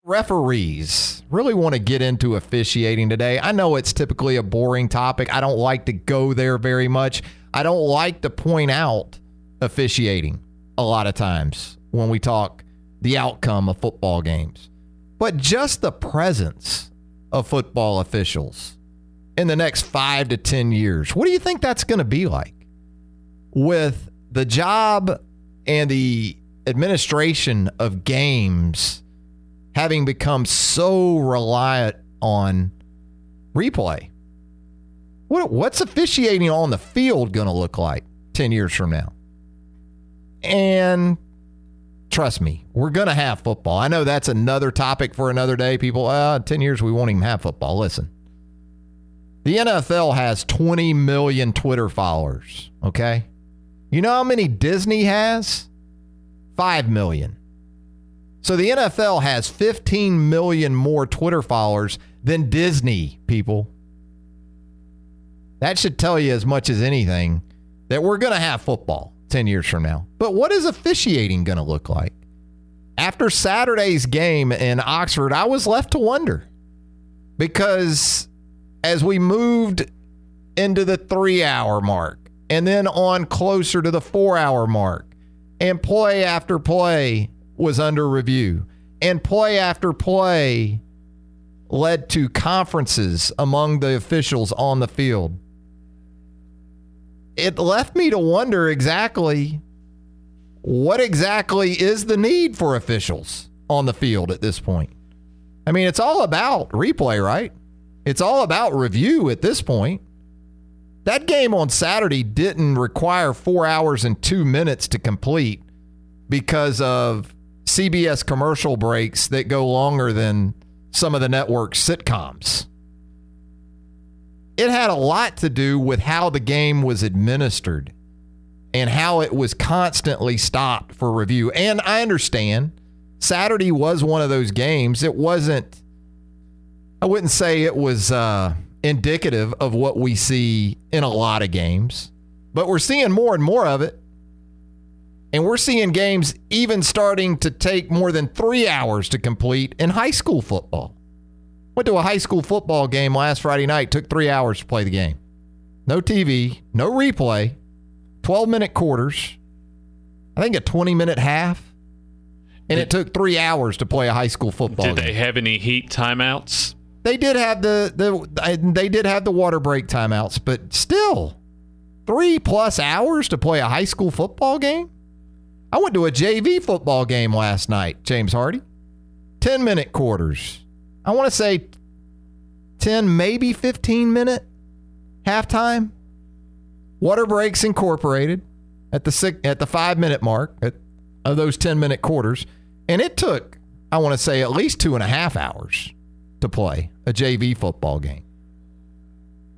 Referees. Really want to get into officiating today. I know it's typically a boring topic. I don't like to go there very much. I don't like to point out officiating a lot of times when we talk the outcome of football games. But just the presence of football officials in the next 5 to 10 years, what do you think that's going to be like? With the job and the administration of games having become so reliant on replay. What's officiating on the field going to look like 10 years from now? And trust me, we're going to have football. I know that's another topic for another day. People, 10 years we won't even have football. Listen, the NFL has 20 million Twitter followers, okay? You know how many Disney has? 5 million. So the NFL has 15 million more Twitter followers than Disney, people. That should tell you as much as anything that we're going to have football 10 years from now. But what is officiating going to look like? After Saturday's game in Oxford, I was left to wonder. Because as we moved into the 3-hour mark and then on closer to the 4-hour mark, and play after play was under review, and play after play led to conferences among the officials on the field, it left me to wonder exactly what exactly is the need for officials on the field at this point. I mean, it's all about replay, right? It's all about review at this point. That game on Saturday didn't require 4 hours and 2 minutes to complete because of CBS commercial breaks that go longer than some of the network's sitcoms. It had a lot to do with how the game was administered and how it was constantly stopped for review. And I understand Saturday was one of those games. It wasn't, I wouldn't say it was indicative of what we see in a lot of games, but we're seeing more and more of it. And we're seeing games even starting to take more than 3 hours to complete in high school football. Went to a high school football game last Friday night, took 3 hours to play the game. No TV, no replay, 12-minute quarters, I think a 20-minute half, and it took 3 hours to play a high school football game. Did they have any heat timeouts? They did have the water break timeouts, but still, 3+ hours to play a high school football game? I went to a JV football game last night, James Hardy. 10-minute quarters. I want to say 10, maybe 15-minute halftime. Water breaks incorporated at the 5-minute mark of those 10-minute quarters. And it took, I want to say, at least 2.5 hours to play a JV football game.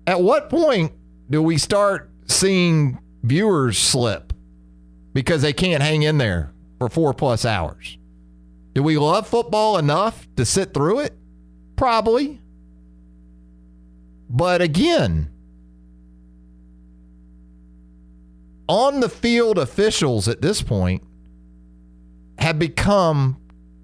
At what point do we start seeing viewers slip because they can't hang in there for 4+ hours? Do we love football enough to sit through it? Probably. But again, on the field officials at this point have become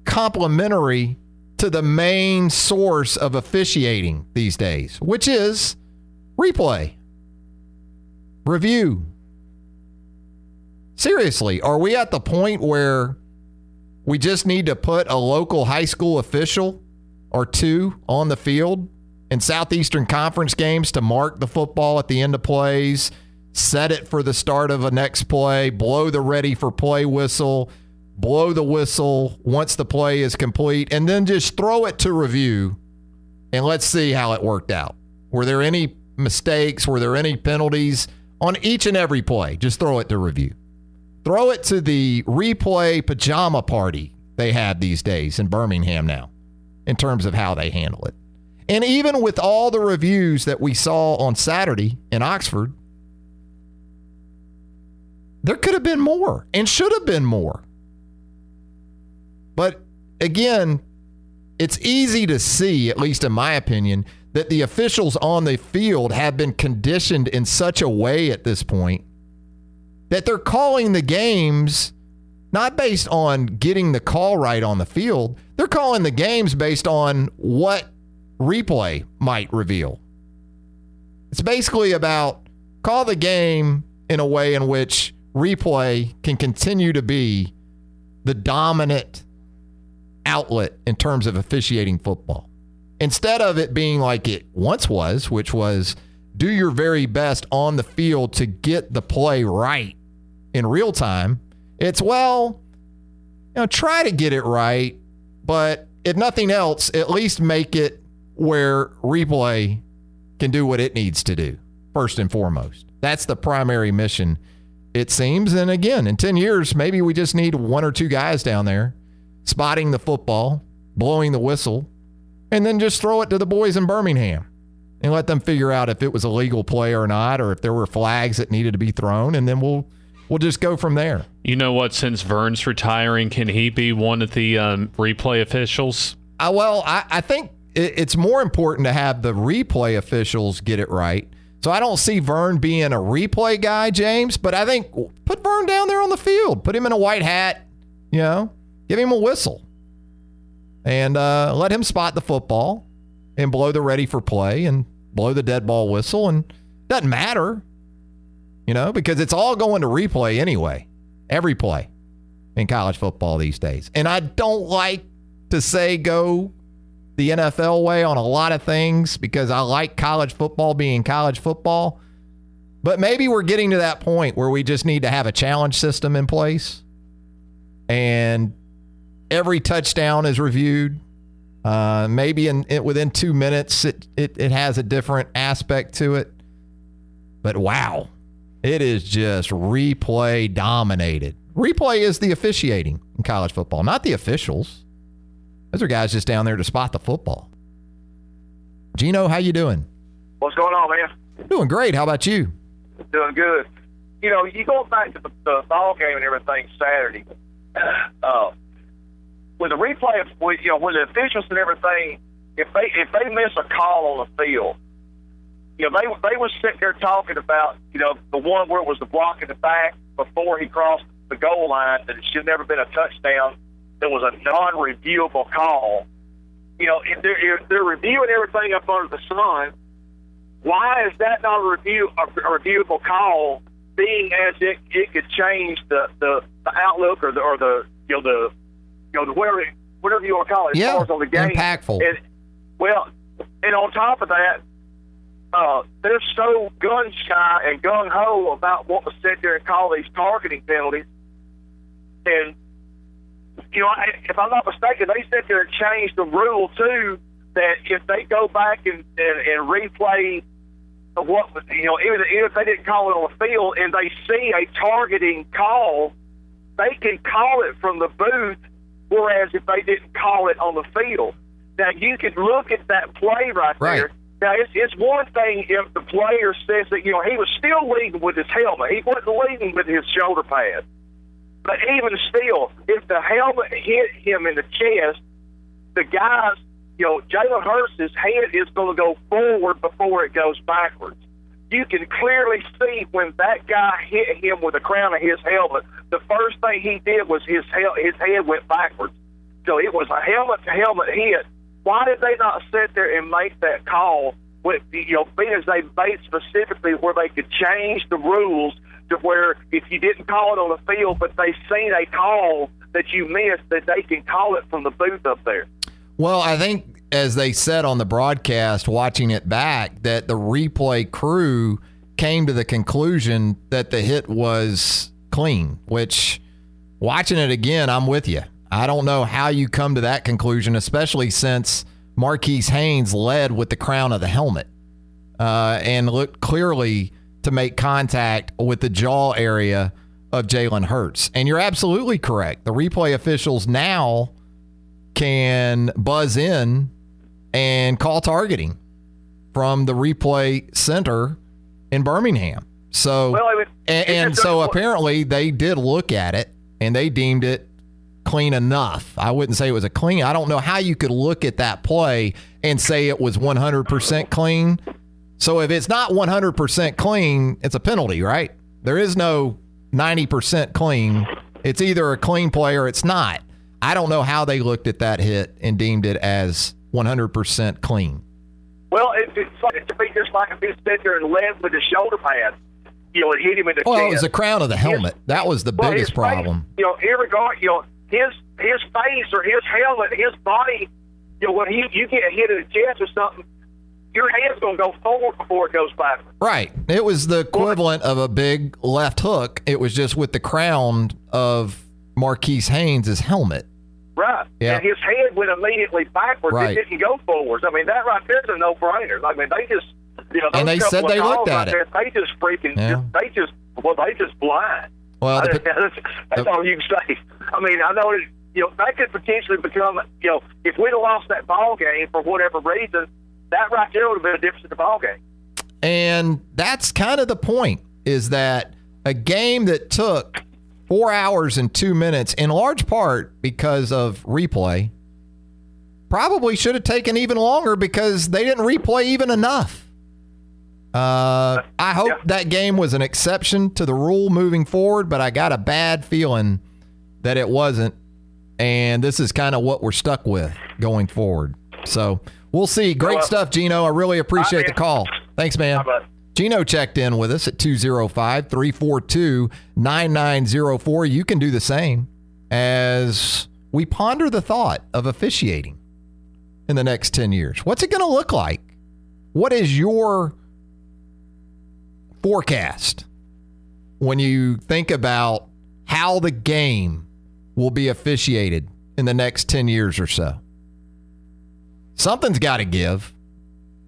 complementary to the main source of officiating these days, which is replay, review. Seriously, are we at the point where we just need to put a local high school official or two on the field in Southeastern Conference games to mark the football at the end of plays, set it for the start of a next play, blow the ready for play whistle, blow the whistle once the play is complete, and then just throw it to review and let's see how it worked out? Were there any mistakes? Were there any penalties on each and every play? Just throw it to review. Throw it to the replay pajama party they have these days in Birmingham now in terms of how they handle it. And even with all the reviews that we saw on Saturday in Oxford, there could have been more and should have been more. But again, it's easy to see, at least in my opinion, that the officials on the field have been conditioned in such a way at this point that they're calling the games not based on getting the call right on the field. They're calling the games based on what replay might reveal. It's basically about call the game in a way in which replay can continue to be the dominant outlet in terms of officiating football. Instead of it being like it once was, which was do your very best on the field to get the play right in real time, it's, well, try to get it right, but if nothing else, at least make it where replay can do what it needs to do, first and foremost. That's the primary mission, it seems. And again, in 10 years, maybe we just need one or two guys down there spotting the football, blowing the whistle, and then just throw it to the boys in Birmingham and let them figure out if it was a legal play or not, or if there were flags that needed to be thrown, and then we'll just go from there. You know what? Since Vern's retiring, can he be one of the replay officials? I think it's more important to have the replay officials get it right. So I don't see Vern being a replay guy, James, but I think put Vern down there on the field. Put him in a white hat, give him a whistle. And let him spot the football and blow the ready for play and blow the dead ball whistle. And it doesn't matter, because it's all going to replay anyway. Every play in college football these days. And I don't like to say go the NFL way on a lot of things because I like college football being college football. But maybe we're getting to that point where we just need to have a challenge system in place. And every touchdown is reviewed. Maybe within 2 minutes, it has a different aspect to it. But wow, it is just replay dominated. Replay is the officiating in college football, not the officials. Those are guys just down there to spot the football. Gino, how you doing? What's going on, man? Doing great. How about you? Doing good. You go back to the ball game and everything Saturday. With the replay, with the officials and everything, if they miss a call on the field, they were sitting there talking about the one where it was the block in the back before he crossed the goal line that it should have never been a touchdown. There was a non-reviewable call. If they're reviewing everything up under the sun, why is that not a reviewable call? Being as it could change the outlook or the whatever you want to call it, as far as on the game. Impactful. And on top of that, they're so gun shy and gung ho about what was said there and call these targeting penalties. And if I'm not mistaken, they sit there and changed the rule too. That if they go back and replay what was, even if they didn't call it on the field and they see a targeting call, they can call it from the booth. Whereas if they didn't call it on the field, now you could look at that play right there. Now it's one thing if the player says that he was still leading with his helmet, he wasn't leading with his shoulder pad. But even still, if the helmet hit him in the chest, the guy's, Jalen Hurts' head is going to go forward before it goes backwards. You can clearly see when that guy hit him with the crown of his helmet, the first thing he did was his head went backwards. So it was a helmet-to-helmet hit. Why did they not sit there and make that call, with, being as they made specifically where they could change the rules to where if you didn't call it on the field, but they seen a call that you missed, that they can call it from the booth up there? Well, I think, as they said on the broadcast, watching it back, that the replay crew came to the conclusion that the hit was clean, which, watching it again, I'm with you. I don't know how you come to that conclusion, especially since Marquise Haynes led with the crown of the helmet and looked clearly to make contact with the jaw area of Jalen Hurts. And you're absolutely correct. The replay officials now can buzz in and call targeting from the replay center in Birmingham. So, so apparently they did look at it and they deemed it clean enough. I wouldn't say it was a clean. I don't know how you could look at that play and say it was 100% clean. So if it's not 100% clean, it's a penalty, right? There is no 90% clean It's either a clean play or it's not. I don't know how they looked at that hit and deemed it as 100% clean. Well, it'd be just like if he sat there and led with his shoulder pads, it hit him in the chest. Well, it was the crown of the helmet. That was the biggest problem. Irregard, his face or his helmet, his body, when you get hit in the chest or something, your hand's going to go forward before it goes backward. Right. It was the equivalent of a big left hook. It was just with the crown of Marquise Haynes' helmet. Right. Yeah. And his head went immediately backwards. Right. It didn't go forwards. I mean, that right there's a no-brainer. I mean, they just, and they said they looked at it. They just freaking, they just blind. Well, that's all you can say. I mean, I know that, that could potentially become, if we'd have lost that ball game for whatever reason, that right there would have been a difference in the ball game. And that's kind of the point, is that a game that took 4 hours and 2 minutes, in large part because of replay, probably should have taken even longer because they didn't replay even enough. I hope that game was an exception to the rule moving forward, but I got a bad feeling that it wasn't. And this is kind of what we're stuck with going forward. So we'll see. Great stuff, Gino. I really appreciate the call. Thanks, man. Gino checked in with us at 205-342-9904. You can do the same as we ponder the thought of officiating in the next 10 years. What's it going to look like? What is your forecast when you think about how the game will be officiated in the next 10 years or so? Something's got to give.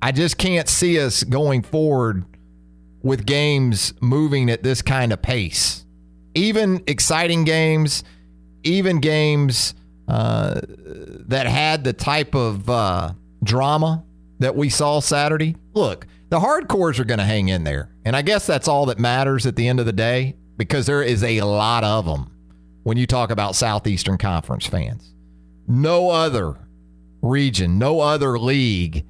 I just can't see us going forward with games moving at this kind of pace. Even exciting games, even games that had the type of drama that we saw Saturday. Look, the hardcores are going to hang in there. And I guess that's all that matters at the end of the day, because there is a lot of them when you talk about Southeastern Conference fans. No other region, no other league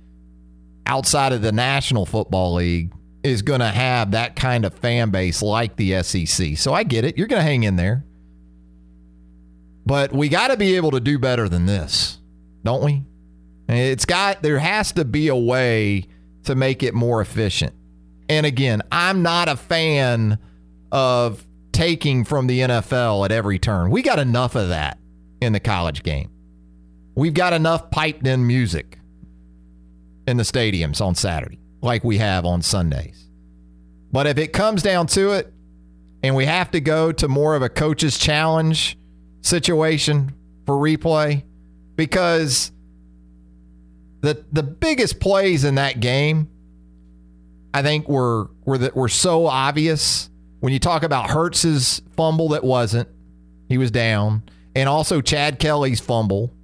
outside of the National Football League is going to have that kind of fan base like the SEC. So I get it. You're going to hang in there. But we got to be able to do better than this, don't we? There has to be a way to make it more efficient. And again, I'm not a fan of taking from the NFL at every turn. We got enough of that in the college game. We've got enough piped in music in the stadiums on Saturday, like we have on Sundays. But if it comes down to it, and we have to go to more of a coach's challenge situation for replay, because the biggest plays in that game, I think were so obvious. When you talk about Hurts's fumble that wasn't, he was down, and also Chad Kelly's fumble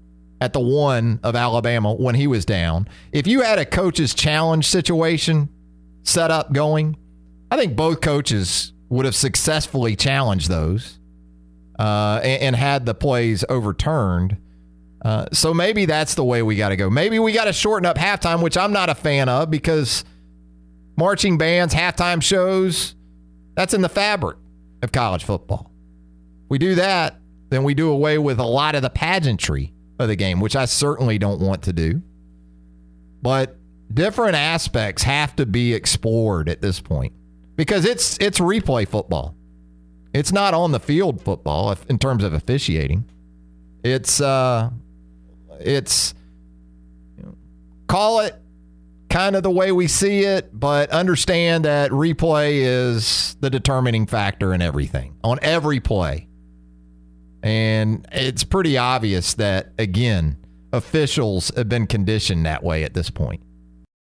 at the 1 of Alabama when he was down. If you had a coach's challenge situation set up going, I think both coaches would have successfully challenged those and had the plays overturned. So maybe that's the way we got to go. Maybe we got to shorten up halftime, which I'm not a fan of, because marching bands, halftime shows, that's in the fabric of college football. We do that, then we do away with a lot of the pageantry of the game, which I certainly don't want to do. But different aspects have to be explored at this point, because it's replay football. It's not on the field football in terms of officiating. It's call it kind of the way we see it, but understand that replay is the determining factor in everything, on every play. And it's pretty obvious that, again, officials have been conditioned that way at this point.